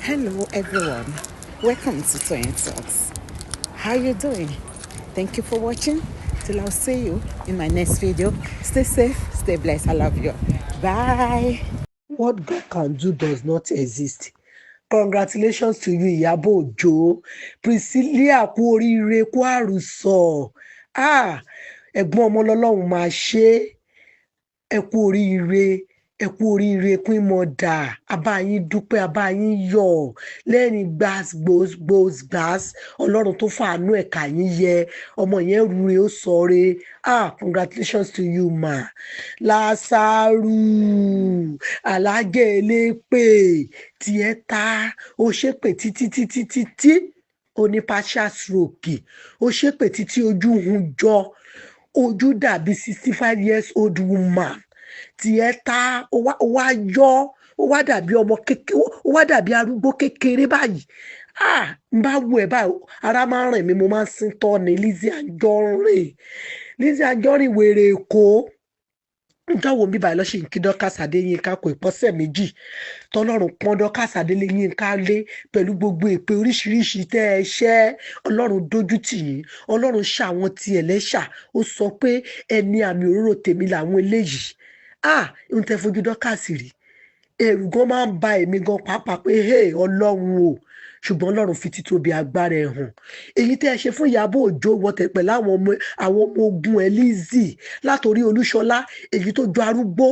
Hello everyone, welcome to Toyeen Talks. How you doing? Thank you for watching. Till I'll see you in my next video. Stay safe, stay blessed. I love you. Bye. What God can do does not exist. Congratulations to you, Iyabo Ojo. Priscilla kú oríire kú àrùsọ. Ẹ̀gbọ́n ọmọ lọ́lọ́run máa ṣe é. Ẹ kú oríire Queen Mother. Abáyín dúpẹ́, abáyín yọ̀. Lẹ́yìn gbàs. Ọlọ́run tó fàánú ẹ̀ka yín yẹ. Ọmọ yẹn rure ó sọre. Congratulations to you, ma. Lásàrù alágẹ̀lẹ́pè tiẹ̀ ta. Ó ṣépè títí. Ó ní partial stroke. Ó ṣépè títí ojú hun jọ. Ojú dàbí 65 years old woman. Tiẹ̀ ta ó wá yọ, ó wá dàbí ọmọ kékeré, ó wá dàbí arúgbó kékeré báyìí. N bá wo ẹ̀ báyìí, ara máa ń rìn mí, mo máa ń sín tọ́ ni. Lizzy Anjorin wèrè Èkó. Níjọ́ wo bíbá ẹ lọ ṣe ń kí Dorcas Adéyínká kò ìpọ́sẹ̀ méjì tọ́lọ́run pọ́n Dorcas Adéyínká lé pẹ̀lú gbogbo èpè oríṣiríṣi tẹ́ ẹ ṣẹ́. Ọlọ́run dójú tì yín, Ọlọ́run ṣàwọn tiẹ̀ lẹ́ṣà. Ó sọ pé ẹni àmì òróró tèmi làwọn eléyìí. Ń tẹ́ fojú Dorcas rí. Ẹ̀rù gan máa ń ba èmi gan pàápàá pé Ọlọ́run o, ṣùgbọ́n Ọlọ́run fi títóbi agbára ẹ̀ hàn. Èyí tẹ́ ẹ ṣe fún Ìyábọ̀ Òjó wọ́tẹ̀ pẹ̀lú àwọn ọmọ ogun ẹ̀ Lizzy látòrí Olúṣọlá, èyí tó jọ arúgbó,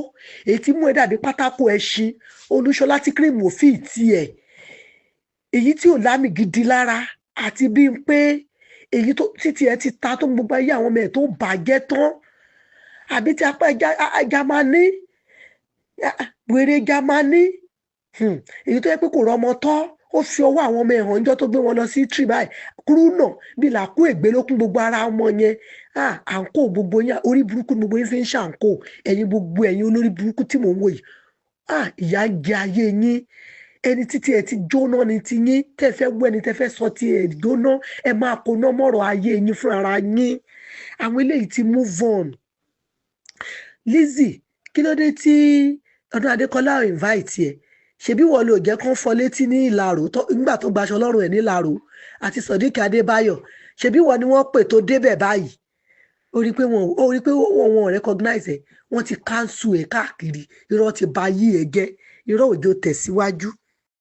èyí tí mú ẹ dàbí pátákó ẹṣin, Olúṣọlá tí kírìmù òfì tiẹ̀, èyí tí ò lámì gidi lára, àti bí n pé èyí tó títí ẹ ti ta tó gbogbo ayé àwọn ọmọ ẹ̀ tó bàjẹ́ tán, àbí tí apá ẹja máa ní wèrè Jámánì, èyí tó yẹ pé kò rọmọ tọ́, ó fi ọwọ́ àwọn ọmọ ẹ̀hàn níjọ́ tó gbé wọn lọ sí tree báyìí kúrú náà bí làkú ègbé ló kún gbogbo ara ọmọ yẹn. Àǹkó gbogbo yín orí burúkú ni gbogbo yín fi ń ṣàǹkó, ẹ̀yin gbogbo ẹ̀yin olórí burúkú tí mò ń wò yìí. Ìyà ń jẹ ayé yín. Ẹni títí ẹ ti jóná ni ti yín, tẹ́ fẹ́ wọ ẹni tẹ́ fẹ́ sọ ti ẹ jóná, ẹ máa kóná mọ́rọ̀ ayé yín fún ara yín. Àwọn eléyìí ti move on. Lizzy, kí ló dé tí Ọdún Adékọ́lá ò invite ẹ? Ṣebí wọ́n ló jẹ́ kán fọ́ létí ní Ìlaró nígbà tó gbaṣọ lọ́rùn ẹ̀ ní Ìlaró àti Sodiq Adébáyọ̀. Ṣebí wọ́n ni wọ́n pè tó débẹ̀ báyìí. Ó rí pé wọ́n recognize ẹ̀, wọ́n ti cancel ẹ̀ káàkiri. Irọ́ ti ba yí ẹ̀ jẹ́, irọ́ òjò tẹ̀síwájú.